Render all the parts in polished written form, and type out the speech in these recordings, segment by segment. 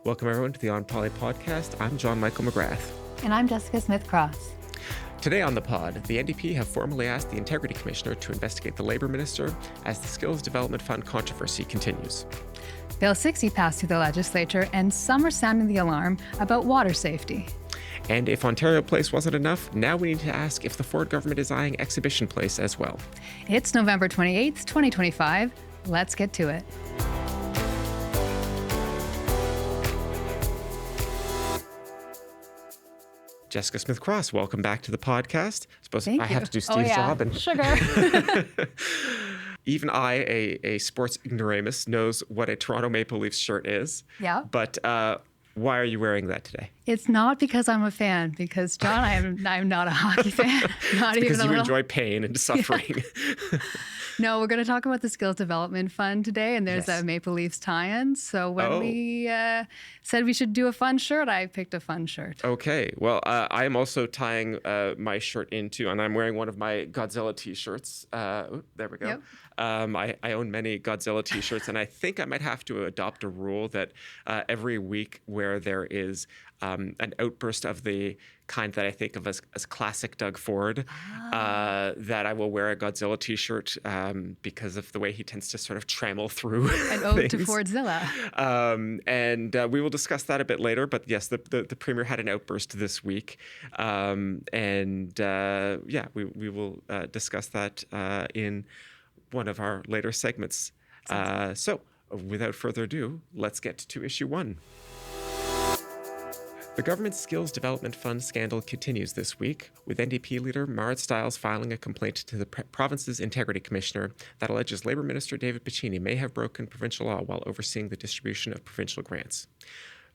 Welcome, everyone, to the onpoli podcast. I'm John Michael McGrath. And I'm Jessica Smith-Cross. Today on the pod, the NDP have formally asked the Integrity Commissioner to investigate the Labour Minister as the Skills Development Fund controversy continues. Bill 60 passed through the legislature, and some are sounding the alarm about water safety. And if Ontario Place wasn't enough, now we need to ask if the Ford government is eyeing Exhibition Place as well. It's November 28th, 2025. Let's get to it. Jessica Smith-Cross, welcome back to the podcast. I suppose Thank I you. have to do Steve's job. And Sugar. Even I, a sports ignoramus, knows what a Toronto Maple Leafs shirt is. Yeah. But why are you wearing that today? It's not because I'm a fan, because, John, I'm not a hockey fan. Not even because a you little. enjoy pain and suffering. No, we're going to talk about the Skills Development Fund today, and there's Yes. a Maple Leafs tie-in. So when we said we should do a fun shirt, I picked a fun shirt. Okay. Well, I am also tying my shirt into, and I'm wearing one of my Godzilla T-shirts. There we go. Yep. I own many Godzilla T-shirts, and I think I might have to adopt a rule that every week where there is an outburst of the kind that I think of as classic Doug Ford, that I will wear a Godzilla T-shirt because of the way he tends to sort of trammel through An ode to things. Fordzilla. And we will discuss that a bit later. But yes, the Premier had an outburst this week. We will discuss that in one of our later segments. So without further ado, let's get to issue one. The government's Skills Development Fund scandal continues this week, with NDP leader Marit Stiles filing a complaint to the province's Integrity Commissioner that alleges Labour Minister David Piccini may have broken provincial law while overseeing the distribution of provincial grants.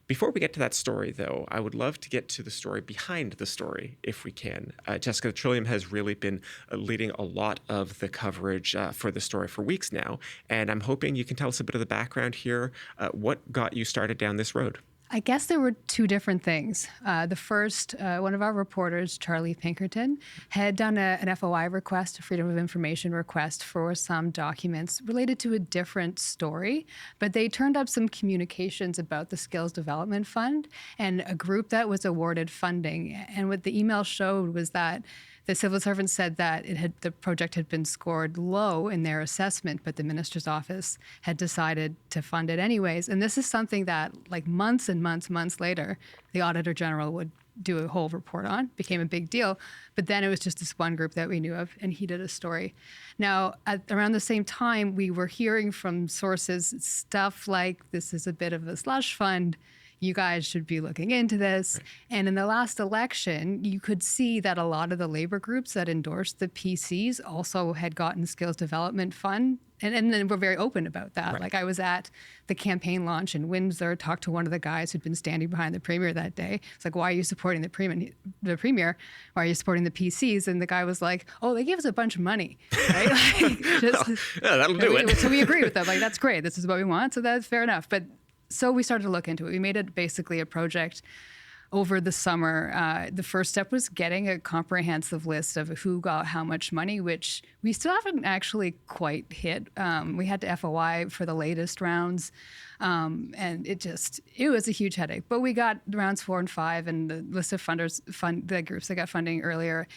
Before we get to that story, though, I would love to get to the story behind the story, if we can. Jessica, the Trillium has really been leading a lot of the coverage for the story for weeks now, and I'm hoping you can tell us a bit of the background here. What got you started down this road? I guess there were two different things. The first, one of our reporters, Charlie Pinkerton, had done an FOI request, a Freedom of Information request, for some documents related to a different story, but they turned up some communications about the Skills Development Fund and a group that was awarded funding. And what the email showed was that the civil servant said that the project had been scored low in their assessment, but the minister's office had decided to fund it anyways. And this is something that, like, months and months later, the Auditor General would do a whole report on. Became a big deal. But then it was just this one group that we knew of, and he did a story. Now, around the same time, we were hearing from sources stuff like, this is a bit of a slush fund. You guys should be looking into this. Right. And in the last election, you could see that a lot of the labor groups that endorsed the PCs also had gotten Skills Development Fund. And then we're very open about that. Right. Like, I was at the campaign launch in Windsor, talked to one of the guys who'd been standing behind the Premier that day. It's like, why are you supporting the Premier? Why are you supporting the PCs? And the guy was like, oh, they gave us a bunch of money, right? Like, that'll do it. So we agree with them. Like, that's great. This is what we want. So that's fair enough. But so we started to look into it. We made it basically a project over the summer. The first step was getting a comprehensive list of who got how much money, which we still haven't actually quite hit. We had to FOI for the latest rounds, and it was a huge headache. But we got rounds 4 and 5 and the list of the groups that got funding earlier.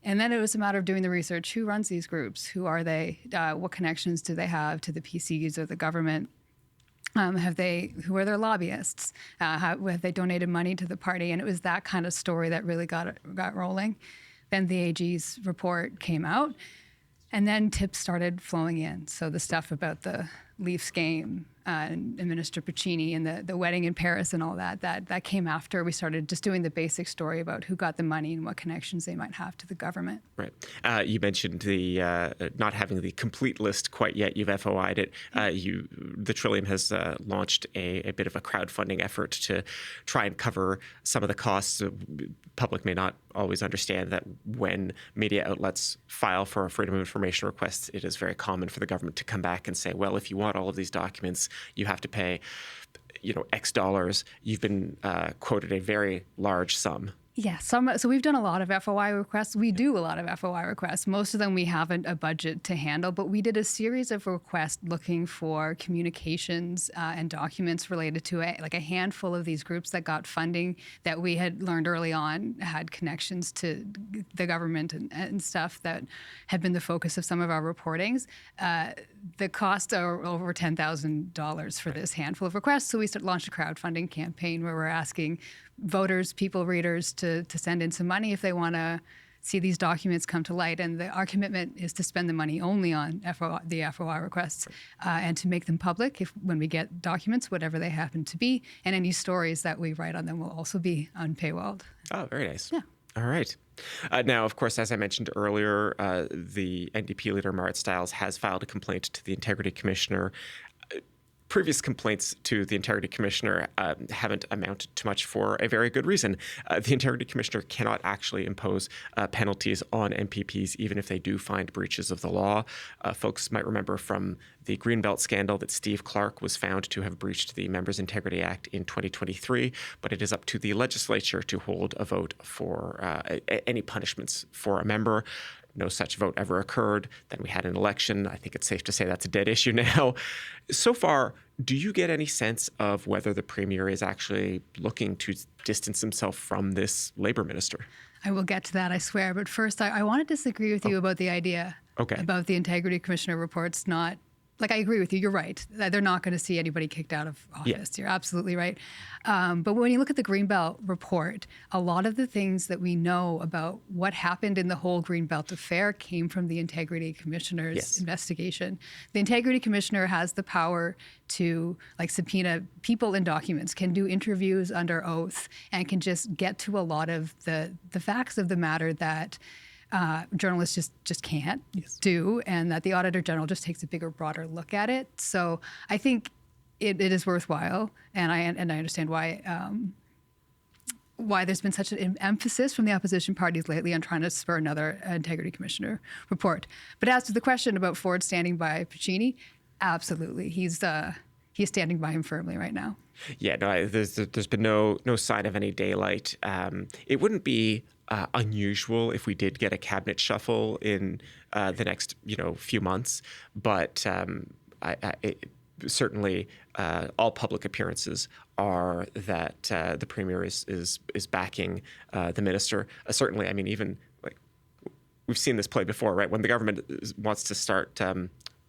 And then it was a matter of doing the research. Who runs these groups? Who are they? What connections do they have to the PCs or the government? Who are their lobbyists? Have they donated money to the party? And it was that kind of story that really got rolling. Then the AG's report came out, and then tips started flowing in. So the stuff about the Leafs game and Minister Piccini and the wedding in Paris and all that came after we started just doing the basic story about who got the money and what connections they might have to the government. Right. You mentioned the not having the complete list quite yet. You've FOI'd it. The Trillium has launched a bit of a crowdfunding effort to try and cover some of the costs. The public may not always understand that when media outlets file for a Freedom of Information request, it is very common for the government to come back and say, well, if you want all of these documents, you have to pay, X dollars. You've been quoted a very large sum Yeah, so we've done a lot of FOI requests. We do a lot of FOI requests. Most of them we haven't a budget to handle, but we did a series of requests looking for communications and documents related to a handful of these groups that got funding that we had learned early on had connections to the government and stuff that had been the focus of some of our reportings. The costs are over $10,000 for this handful of requests. So we launched a crowdfunding campaign where we're asking voters, people, readers to send in some money if they want to see these documents come to light. And our commitment is to spend the money only on the FOI requests and to make them public when we get documents, whatever they happen to be. And any stories that we write on them will also be unpaywalled. Oh, very nice. Yeah. All right. Now, of course, as I mentioned earlier, the NDP leader, Marit Stiles, has filed a complaint to the Integrity Commissioner. Previous complaints to the Integrity Commissioner haven't amounted to much for a very good reason. The Integrity Commissioner cannot actually impose penalties on MPPs, even if they do find breaches of the law. Folks might remember from the Greenbelt scandal that Steve Clark was found to have breached the Members' Integrity Act in 2023, but it is up to the legislature to hold a vote for any punishments for a member. No such vote ever occurred. Then we had an election. I think it's safe to say that's a dead issue now. So far, do you get any sense of whether the Premier is actually looking to distance himself from this Labour minister? I will get to that, I swear. But first, I want to disagree with you about the idea about the Integrity Commissioner reports not. I agree with you. You're right. They're not going to see anybody kicked out of office. Yeah. You're absolutely right. But when you look at the Greenbelt report, a lot of the things that we know about what happened in the whole Greenbelt affair came from the Integrity Commissioner's investigation. The Integrity Commissioner has the power to subpoena people and documents, can do interviews under oath, and can just get to a lot of the facts of the matter that journalists just can't do, and that the Auditor General just takes a bigger, broader look at it. So I think it is worthwhile, and I understand why there's been such an emphasis from the opposition parties lately on trying to spur another Integrity Commissioner report. But as to the question about Ford standing by Piccini, absolutely, he's standing by him firmly right now. Yeah, no, there's been no sign of any daylight. It wouldn't be unusual if we did get a cabinet shuffle in the next few months, but certainly all public appearances are that the Premier is backing the minister. Certainly, I mean, even we've seen this play before, right? When the government wants to start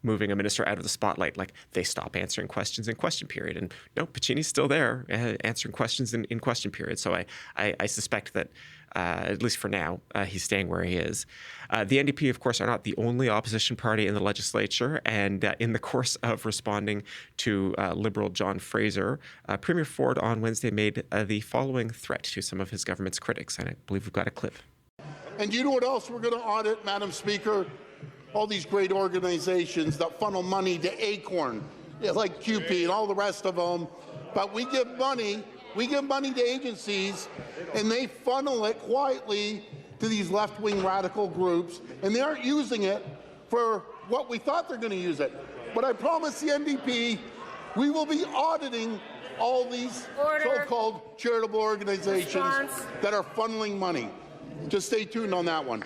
moving a minister out of the spotlight, they stop answering questions in question period. And no, Piccini's still there answering questions in question period. So I suspect that, at least for now, he's staying where he is. The NDP, of course, are not the only opposition party in the legislature. And in the course of responding to Liberal John Fraser, Premier Ford on Wednesday made the following threat to some of his government's critics. And I believe we've got a clip. And do you know what else we're going to audit, Madam Speaker? All these great organizations that funnel money to Acorn, like QP and all the rest of them. But we give money to agencies, and they funnel it quietly to these left-wing radical groups, and they aren't using it for what we thought they're going to use it. But I promise the NDP, we will be auditing all these so-called charitable organizations that are funneling money. Just stay tuned on that one.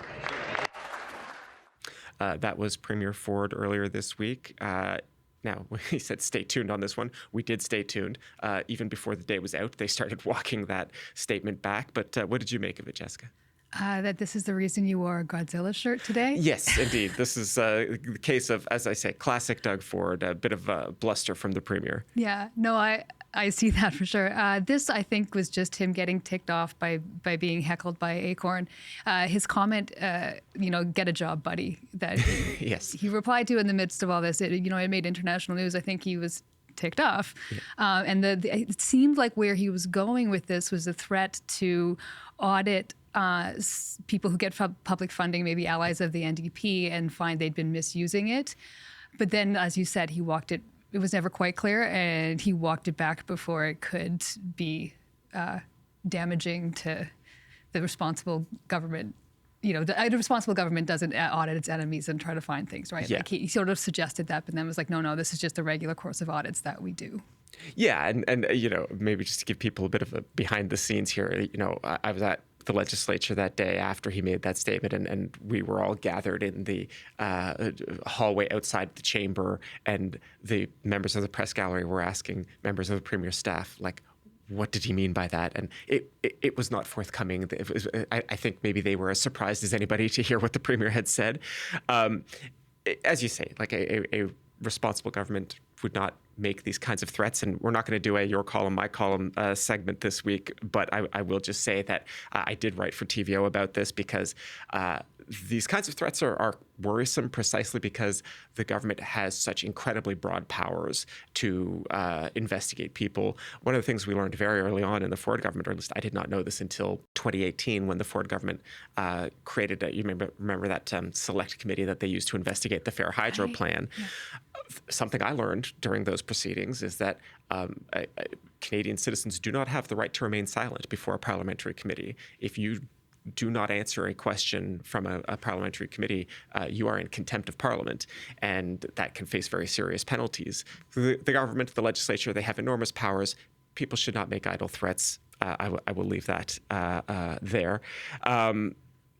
That was Premier Ford earlier this week. Now, he said stay tuned on this one. We did stay tuned. Even before the day was out, they started walking that statement back. But what did you make of it, Jessica? That this is the reason you wore a Godzilla shirt today? Yes, indeed. This is the case of, as I say, classic Doug Ford, a bit of a bluster from the Premier. Yeah, no, I see that for sure. This, I think, was just him getting ticked off by being heckled by Acorn. His comment, get a job, buddy, that yes. He replied to in the midst of all this. It made international news. I think he was ticked off. Yeah. And it seemed like where he was going with this was a threat to audit people who get public funding, maybe allies of the NDP, and find they'd been misusing it. But then, as you said, he walked it. It was never quite clear, and he walked it back before it could be damaging to the responsible government. The responsible government doesn't audit its enemies and try to find things, right? Yeah. He sort of suggested that, but then was like, no, this is just the regular course of audits that we do. Yeah, and maybe just to give people a bit of a behind the scenes here, I was at the legislature that day after he made that statement, and we were all gathered in the hallway outside the chamber, and the members of the press gallery were asking members of the Premier's staff, like, what did he mean by that? And it was not forthcoming. I think maybe they were as surprised as anybody to hear what the Premier had said. As you say, like a responsible government would not make these kinds of threats. And we're not going to do a your column, my column segment this week. But I will just say that I did write for TVO about this because these kinds of threats are worrisome precisely because the government has such incredibly broad powers to investigate people. One of the things we learned very early on in the Ford government, or at least I did not know this until 2018 when the Ford government created, you remember that select committee that they used to investigate the Fair Hydro plan. Yeah. Something I learned during those proceedings is that Canadian citizens do not have the right to remain silent before a parliamentary committee. If you do not answer a question from a parliamentary committee, you are in contempt of Parliament, and that can face very serious penalties. The government, the legislature, they have enormous powers. People should not make idle threats. I will leave that there.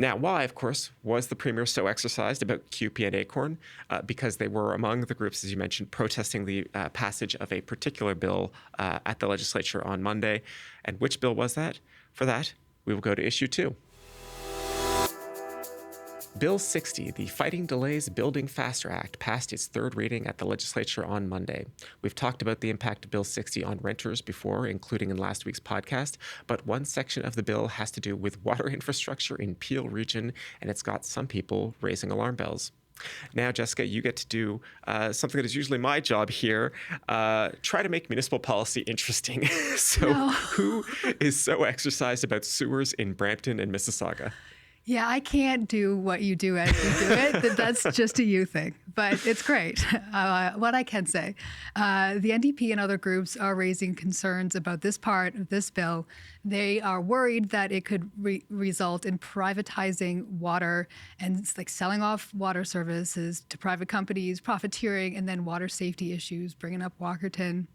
Now, why, of course, was the Premier so exercised about CUPE and ACORN? Because they were among the groups, as you mentioned, protesting the passage of a particular bill at the legislature on Monday. And which bill was that? For that, we will go to issue 2. Bill 60, the Fighting Delays Building Faster Act, passed its third reading at the legislature on Monday. We've talked about the impact of Bill 60 on renters before, including in last week's podcast, but one section of the bill has to do with water infrastructure in Peel region, and it's got some people raising alarm bells. Now, Jessica, you get to do something that is usually my job here, try to make municipal policy interesting. Who is so exercised about sewers in Brampton and Mississauga? Yeah, I can't do what you do as you do it. That's just a you thing, but it's great. What I can say, the NDP and other groups are raising concerns about this part of this bill. They are worried that it could result in privatizing water and like selling off water services to private companies, profiteering, and then water safety issues, bringing up Walkerton.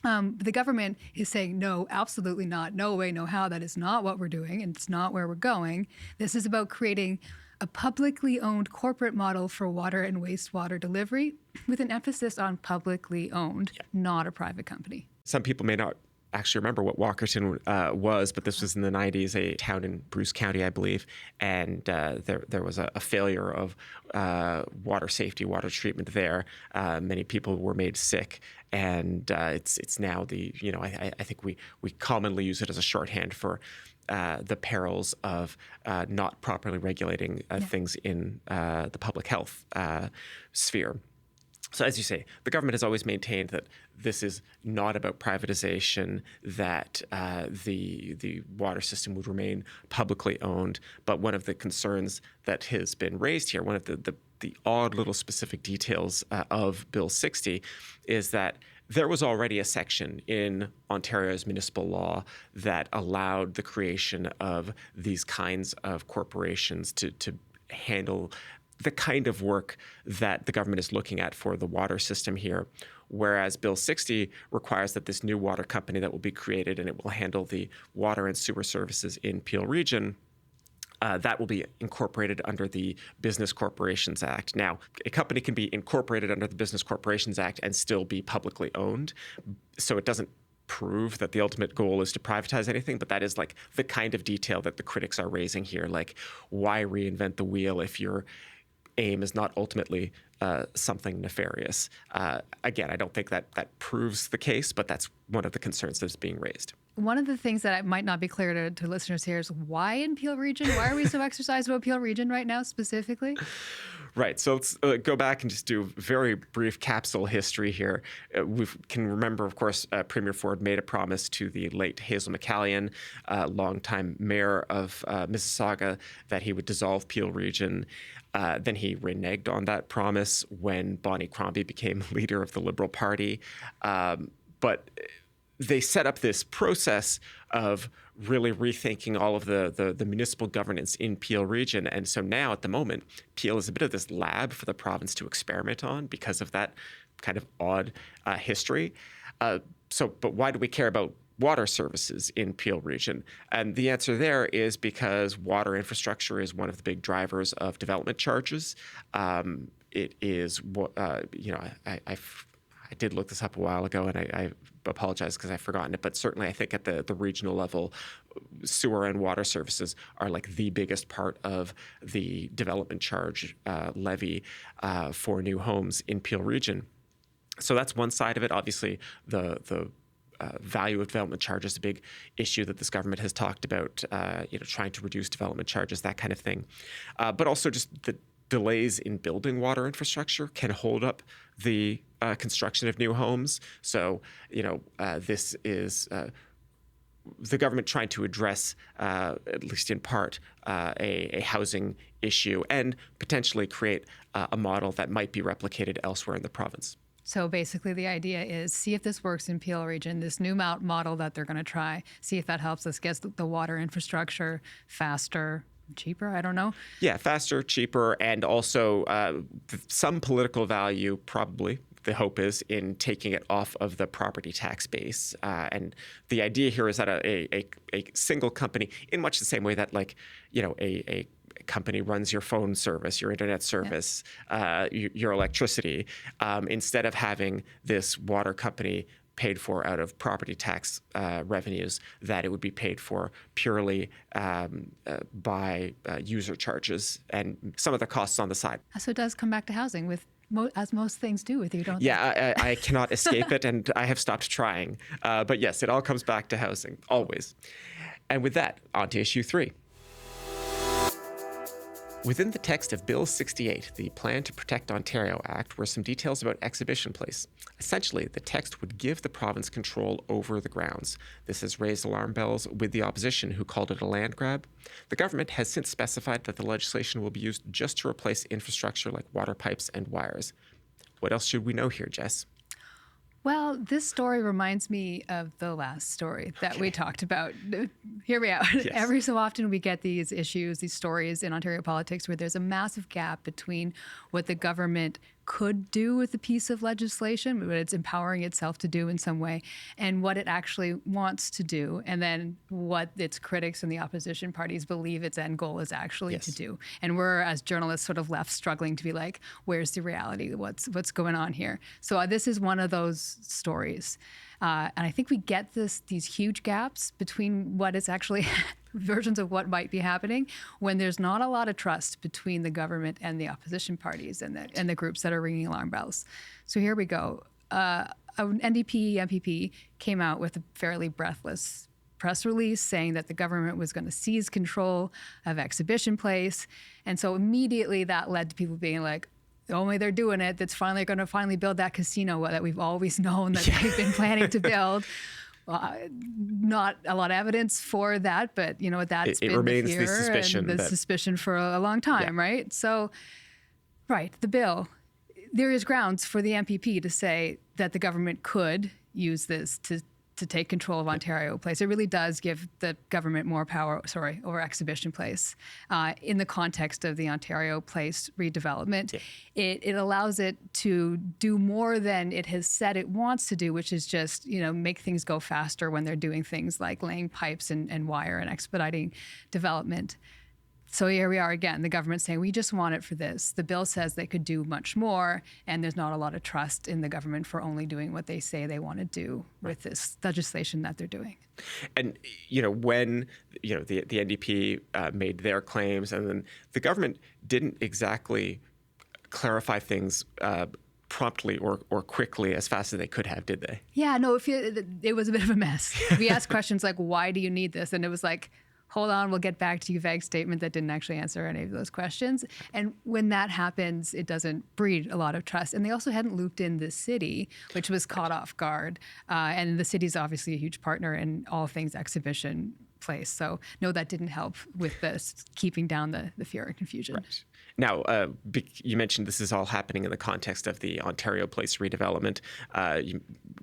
The government is saying, no, absolutely not. No way, no how. That is not what we're doing, and it's not where we're going. This is about creating a publicly owned corporate model for water and wastewater delivery with an emphasis on publicly owned, not a private company. Some people may not actually remember what Walkerton was, but this was in the 90s, a town in Bruce County, I believe, and there was a failure of water safety, water treatment there. Many people were made sick, and it's now I think we commonly use it as a shorthand for the perils of not properly regulating things in the public health sphere. So as you say, the government has always maintained that this is not about privatization, that the water system would remain publicly owned. But one of the concerns that has been raised here, one of the odd little specific details of Bill 60 is that there was already a section in Ontario's municipal law that allowed the creation of these kinds of corporations to handle the kind of work that the government is looking at for the water system here, whereas Bill 60 requires that this new water company that will be created and it will handle the water and sewer services in Peel region, that will be incorporated under the Business Corporations Act. Now, a company can be incorporated under the Business Corporations Act and still be publicly owned, so it doesn't prove that the ultimate goal is to privatize anything, but that is like the kind of detail that the critics are raising here. Like, why reinvent the wheel if your aim is not ultimately something nefarious? Again, I don't think that proves the case, but that's one of the concerns that's being raised. One of the things that might not be clear to listeners here is why in Peel region? Why are we so exercised about Peel region right now specifically? Right. So let's go back and just do a very brief capsule history here. We can remember, of course, Premier Ford made a promise to the late Hazel McCallion, longtime mayor of Mississauga, that he would dissolve Peel region. Then he reneged on that promise when Bonnie Crombie became leader of the Liberal Party. But they set up this process of really rethinking all of the municipal governance in Peel region. And so now at the moment, Peel is a bit of this lab for the province to experiment on because of that kind of odd history. But why do we care about water services in Peel region? And the answer there is because water infrastructure is one of the big drivers of development charges. It is, I did look this up a while ago, and I apologize because I've forgotten it, but certainly I think at the regional level, sewer and water services are like the biggest part of the development charge levy for new homes in Peel region. So that's one side of it. Obviously, the value of development charges is a big issue that this government has talked about, trying to reduce development charges, that kind of thing. But also just the delays in building water infrastructure can hold up the construction of new homes. So, this is the government trying to address, at least in part, a housing issue and potentially create a model that might be replicated elsewhere in the province. So basically the idea is see if this works in Peel region, this new model that they're going to try, see if that helps us get the water infrastructure faster, cheaper, I don't know. Yeah, faster, cheaper, and also some political value, probably, the hope is, in taking it off of the property tax base. And the idea here is that a single company, in much the same way that, a company runs your phone service, your internet service, your electricity, instead of having this water company paid for out of property tax revenues, that it would be paid for purely by user charges and some of the costs on the side. So it does come back to housing, as most things do with you, don't they? Yeah, I cannot escape it, and I have stopped trying. But yes, it all comes back to housing, always. And with that, on to issue 3. Within the text of Bill 68, the Plan to Protect Ontario Act, were some details about Exhibition Place. Essentially, the text would give the province control over the grounds. This has raised alarm bells with the opposition, who called it a land grab. The government has since specified that the legislation will be used just to replace infrastructure like water pipes and wires. What else should we know here, Jess? Well, this story reminds me of the last story that we talked about. Hear me out. Yes. Every so often we get these issues, these stories in Ontario politics where there's a massive gap between what the government could do with a piece of legislation, what it's empowering itself to do in some way, and what it actually wants to do, and then what its critics and the opposition parties believe its end goal is actually to do. And we're, as journalists, sort of left struggling to be like, where's the reality? What's going on here? So this is one of those stories. And I think we get these huge gaps between what is actually versions of what might be happening when there's not a lot of trust between the government and the opposition parties and the groups that are ringing alarm bells. So here we go. An NDP MPP came out with a fairly breathless press release saying that the government was going to seize control of Exhibition Place. And so immediately that led to people being like, only they're doing it, that's finally going to build that casino that we've always known that they've been planning to build. Not a lot of evidence for that, but that's been remains the fear the suspicion and the suspicion for a long time, right? So, the bill, there is grounds for the MPP to say that the government could use this to take control of Ontario Place. It really does give the government more power, over Exhibition Place. In the context of the Ontario Place redevelopment, it allows it to do more than it has said it wants to do, which is just, make things go faster when they're doing things like laying pipes and wire and expediting development. So here we are again, the government saying, we just want it for this. The bill says they could do much more, and there's not a lot of trust in the government for only doing what they say they want to do with this legislation that they're doing. And, when, the NDP made their claims, and then the government didn't exactly clarify things promptly or quickly as fast as they could have, did they? Yeah, no, it was a bit of a mess. We asked questions like, why do you need this? And it was like, hold on, we'll get back to you, vague statement that didn't actually answer any of those questions. And when that happens, it doesn't breed a lot of trust. And they also hadn't looped in the city, which was caught off guard. And the city's obviously a huge partner in all things Exhibition Place. So no, that didn't help with this, keeping down the fear and confusion. Right. Now, you mentioned this is all happening in the context of the Ontario Place redevelopment.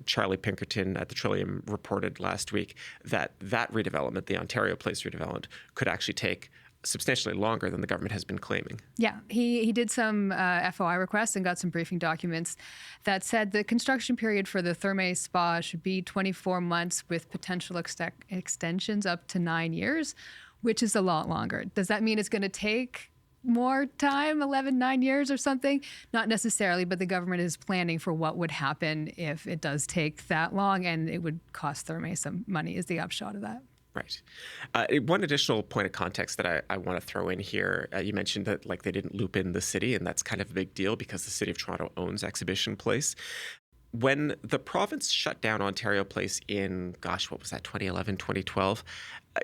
Charlie Pinkerton at the Trillium reported last week that redevelopment, the Ontario Place redevelopment, could actually take substantially longer than the government has been claiming. Yeah, he did some FOI requests and got some briefing documents that said the construction period for the Therme Spa should be 24 months with potential extensions up to 9 years, which is a lot longer. Does that mean it's going to take more time, 9 years or something? Not necessarily, but the government is planning for what would happen if it does take that long, and it would cost Therme some money is the upshot of that. Right. One additional point of context that I want to throw in here, you mentioned that they didn't loop in the city, and that's kind of a big deal because the City of Toronto owns Exhibition Place. When the province shut down Ontario Place in, 2011, 2012,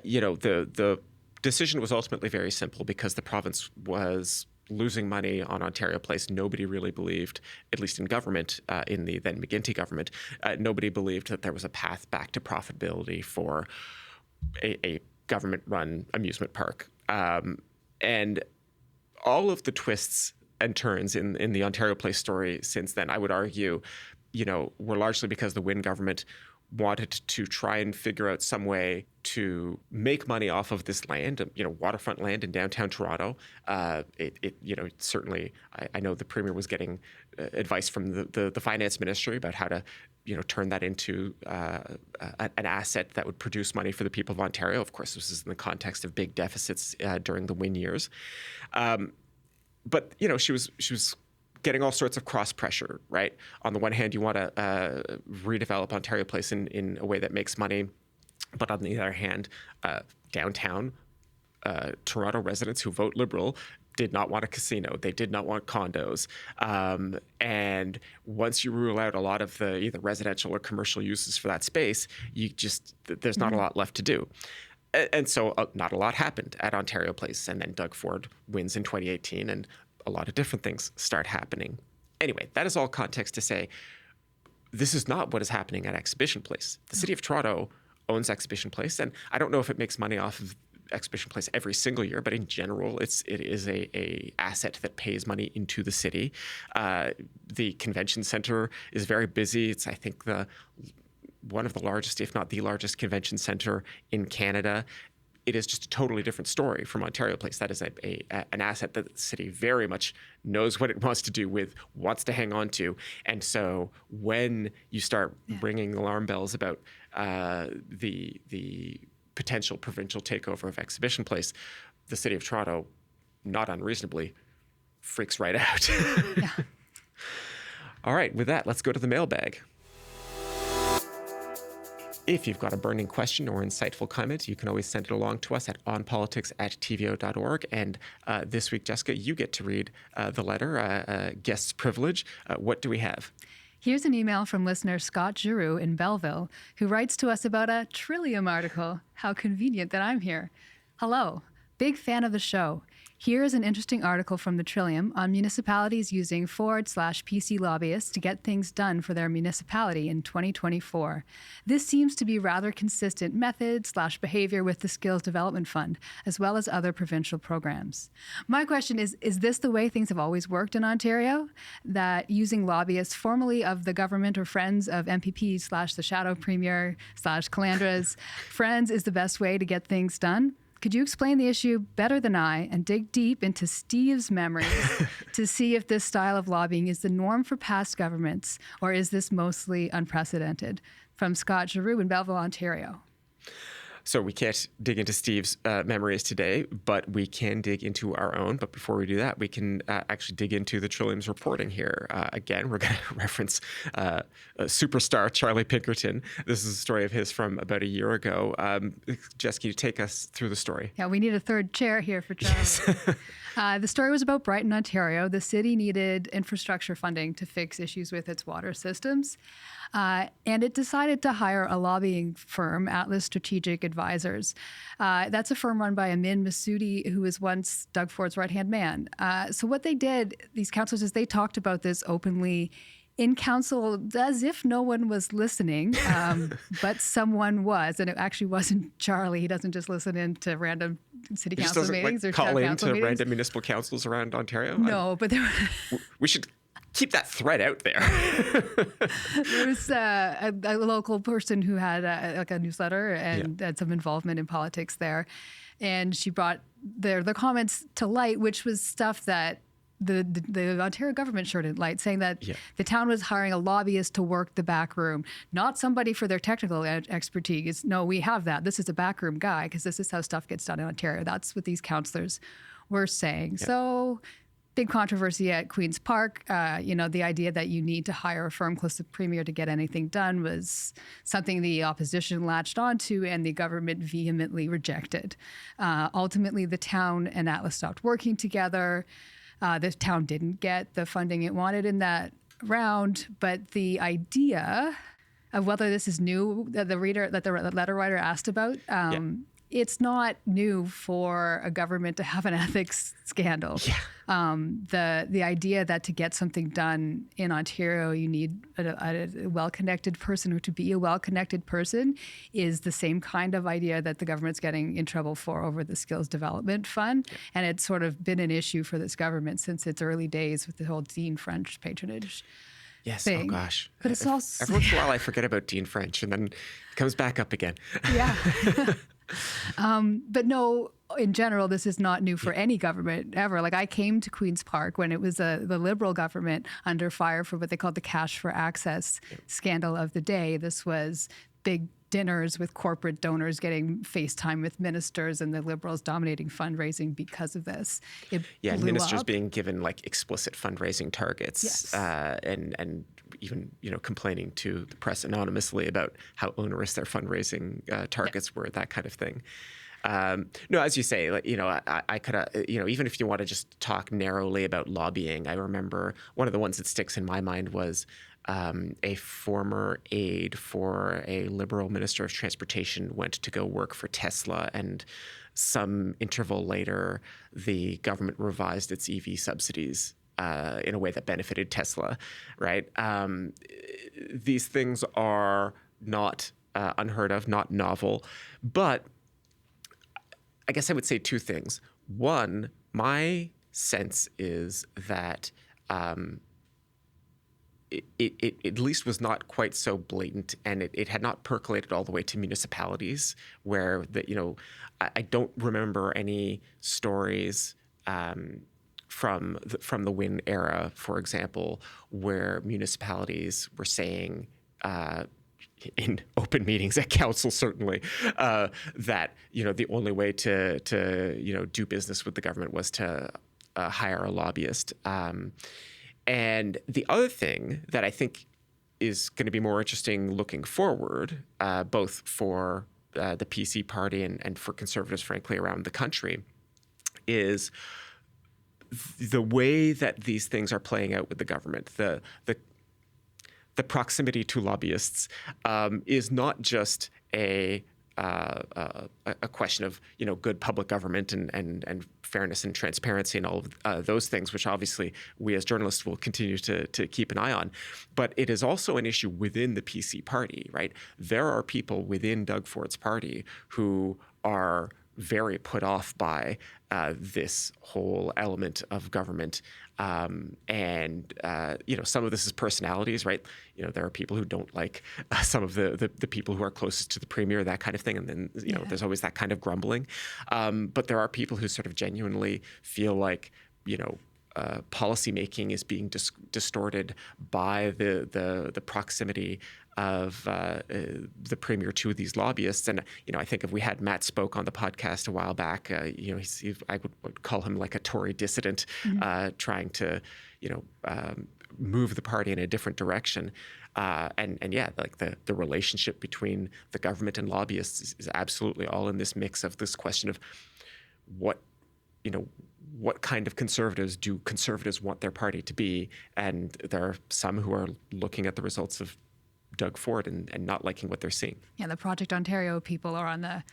the decision was ultimately very simple because the province was losing money on Ontario Place. Nobody really believed, at least in government, in the then McGuinty government, nobody believed that there was a path back to profitability for a government-run amusement park. And all of the twists and turns in the Ontario Place story since then, I would argue, were largely because the Wynne government wanted to try and figure out some way to make money off of this land, waterfront land in downtown Toronto. Certainly, I know the Premier was getting advice from the finance ministry about how to, turn that into an asset that would produce money for the people of Ontario. Of course, this is in the context of big deficits during the Wynne years. But she was getting all sorts of cross pressure, right? On the one hand, you want to redevelop Ontario Place in a way that makes money. But on the other hand, downtown Toronto residents who vote Liberal did not want a casino. They did not want condos. And once you rule out a lot of the either residential or commercial uses for that space, there's not a lot left to do. And so not a lot happened at Ontario Place. And then Doug Ford wins in 2018 and a lot of different things start happening. Anyway, that is all context to say this is not what is happening at Exhibition Place. The City of Toronto owns Exhibition Place, and I don't know if it makes money off of Exhibition Place every single year, but in general, it is a asset that pays money into the city. The convention center is very busy. It's, I think, one of the largest, if not the largest, convention center in Canada. It is just a totally different story from Ontario Place. That is an asset that the city very much knows what it wants to do with, wants to hang on to. And so when you start ringing alarm bells about the potential provincial takeover of Exhibition Place, the City of Toronto, not unreasonably, freaks right out. Yeah. All right, with that, let's go to the mailbag. If you've got a burning question or insightful comment, you can always send it along to us at onpolitics@tvo.org. And this week, Jessica, you get to read the letter, guest's privilege. What do we have? Here's an email from listener Scott Giroux in Belleville, who writes to us about a Trillium article. How convenient that I'm here. Hello, big fan of the show. Here is an interesting article from the Trillium on municipalities using Ford/PC lobbyists to get things done for their municipality in 2024. This seems to be rather consistent method/behavior with the Skills Development Fund, as well as other provincial programs. My question is this the way things have always worked in Ontario? That using lobbyists formerly of the government or friends of MPPs/the shadow premier/Calandra's friends is the best way to get things done? Could you explain the issue better than I and dig deep into Steve's memories to see if this style of lobbying is the norm for past governments, or is this mostly unprecedented? From Scott Giroux in Belleville, Ontario. So we can't dig into Steve's memories today, but we can dig into our own. But before we do that, we can actually dig into the Trillium's reporting here. Again, we're going to reference superstar Charlie Pinkerton. This is a story of his from about a year ago. Jess, can you take us through the story? Yeah, we need a third chair here for Charlie. Yes. The story was about Brighton, Ontario. The city needed infrastructure funding to fix issues with its water systems. And it decided to hire a lobbying firm, Atlas Strategic Advisors. That's a firm run by Amin Massoudi, who was once Doug Ford's right-hand man. So what they did, these councillors, is they talked about this openly in council as if no one was listening, but someone was. And it actually wasn't Charlie. He doesn't just listen in to random city council meetings or call town in council to meetings. random municipal councils around Ontario? No, but there we should keep that thread out there. There was a local person who had a newsletter and had some involvement in politics there. And she brought the comments to light, which was stuff that the Ontario government showed in light, saying that the town was hiring a lobbyist to work the back room, not somebody for their technical expertise. No, we have that. This is a backroom guy because this is how stuff gets done in Ontario. That's what these councillors were saying. So big controversy at Queen's Park. The idea that you need to hire a firm close to the Premier to get anything done was something the opposition latched onto and the government vehemently rejected. Ultimately, the town and Atlas stopped working together. The town didn't get the funding it wanted in that round, but the idea of whether this is new that the letter writer asked about, it's not new for a government to have an ethics scandal. The idea that to get something done in Ontario, you need a well-connected person, or to be a well-connected person is the same kind of idea that the government's getting in trouble for over the Skills Development Fund. And it's sort of been an issue for this government since its early days with the whole Dean French patronage. Yes. Thing. Oh gosh. But it's also every once in a while I forget about Dean French, and then it comes back up again. Yeah. But no, in general, this is not new for any government ever. Like I came to Queen's Park when it was the Liberal government under fire for what they called the cash for access scandal of the day. This was big dinners with corporate donors getting FaceTime with ministers, and the Liberals dominating fundraising because of this. It blew ministers up. being given like explicit fundraising targets, and even complaining to the press anonymously about how onerous their fundraising targets were, that kind of thing. No, as you say, I could, even if you want to just talk narrowly about lobbying, I remember one of the ones that sticks in my mind was a former aide for a Liberal Minister of Transportation went to go work for Tesla, and some interval later, the government revised its EV subsidies in a way that benefited Tesla, right? These things are not unheard of, not novel, but I guess I would say two things. One, my sense is that it at least was not quite so blatant, and it had not percolated all the way to municipalities where I don't remember any stories from the Wynne era, for example, where municipalities were saying in open meetings at council, certainly, that the only way to do business with the government was to hire a lobbyist. And the other thing that I think is going to be more interesting looking forward, both for the PC party and for Conservatives, frankly, around the country, is the way that these things are playing out with the government. The proximity to lobbyists is not just a question of good public government and fairness and transparency and all of those things, which obviously we as journalists will continue to keep an eye on. But it is also an issue within the PC party, right? There are people within Doug Ford's party who are very put off by this whole element of government. And some of this is personalities, right? There are people who don't like some of the people who are closest to the Premier, that kind of thing. And then, there's always that kind of grumbling. But there are people who sort of genuinely feel like, policy making is being distorted by the proximity of the Premier to these lobbyists. And, I think if we had Matt Spoke on the podcast a while back, I would call him like a Tory dissident, trying to, move the party in a different direction. The relationship between the government and lobbyists is absolutely all in this mix of this question of what kind of conservatives do conservatives want their party to be? And there are some who are looking at the results of Doug Ford and not liking what they're seeing. Yeah, the Project Ontario people are on the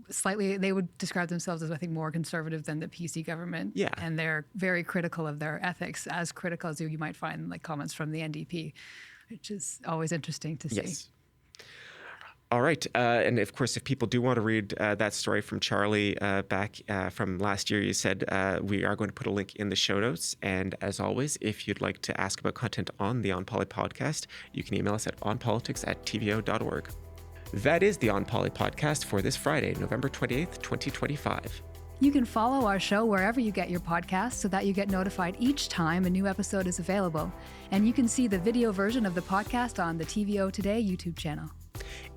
slightly, they would describe themselves as, I think, more conservative than the PC government. Yeah. And they're very critical of their ethics, as critical as you might find like comments from the NDP, which is always interesting to see. Yes. All right. And of course, if people do want to read that story from Charlie back from last year, you said we are going to put a link in the show notes. And as always, if you'd like to ask about content on the On Poly podcast, you can email us at onpolitics@tvo.org. That is the On Poly podcast for this Friday, November 28th, 2025. You can follow our show wherever you get your podcasts so that you get notified each time a new episode is available. And you can see the video version of the podcast on the TVO Today YouTube channel.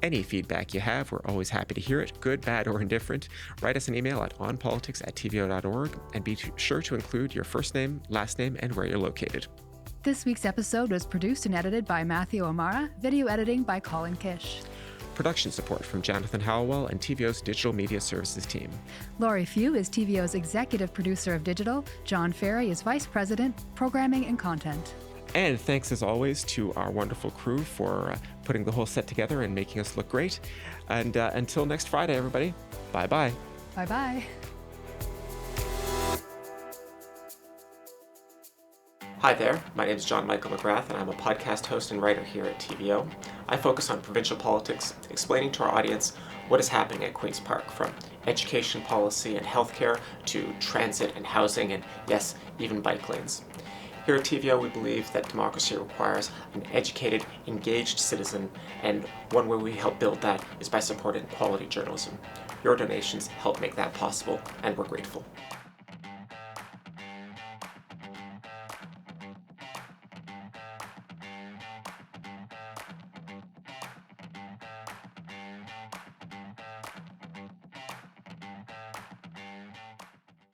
Any feedback you have, we're always happy to hear it, good, bad, or indifferent. Write us an email at onpolitics@tvo.org and be sure to include your first name, last name, and where you're located. This week's episode was produced and edited by Matthew O'Mara, video editing by Colin Kish. Production support from Jonathan Howell and TVO's Digital Media Services team. Laurie Few is TVO's executive producer of digital. John Ferry is vice president, programming and content. And thanks as always to our wonderful crew for putting the whole set together and making us look great. And until next Friday, everybody, bye-bye. Bye-bye. Hi there, my name is John Michael McGrath, and I'm a podcast host and writer here at TVO. I focus on provincial politics, explaining to our audience what is happening at Queen's Park, from education policy and healthcare to transit and housing, and yes, even bike lanes. Here at TVO, we believe that democracy requires an educated, engaged citizen, and one way we help build that is by supporting quality journalism. Your donations help make that possible, and we're grateful.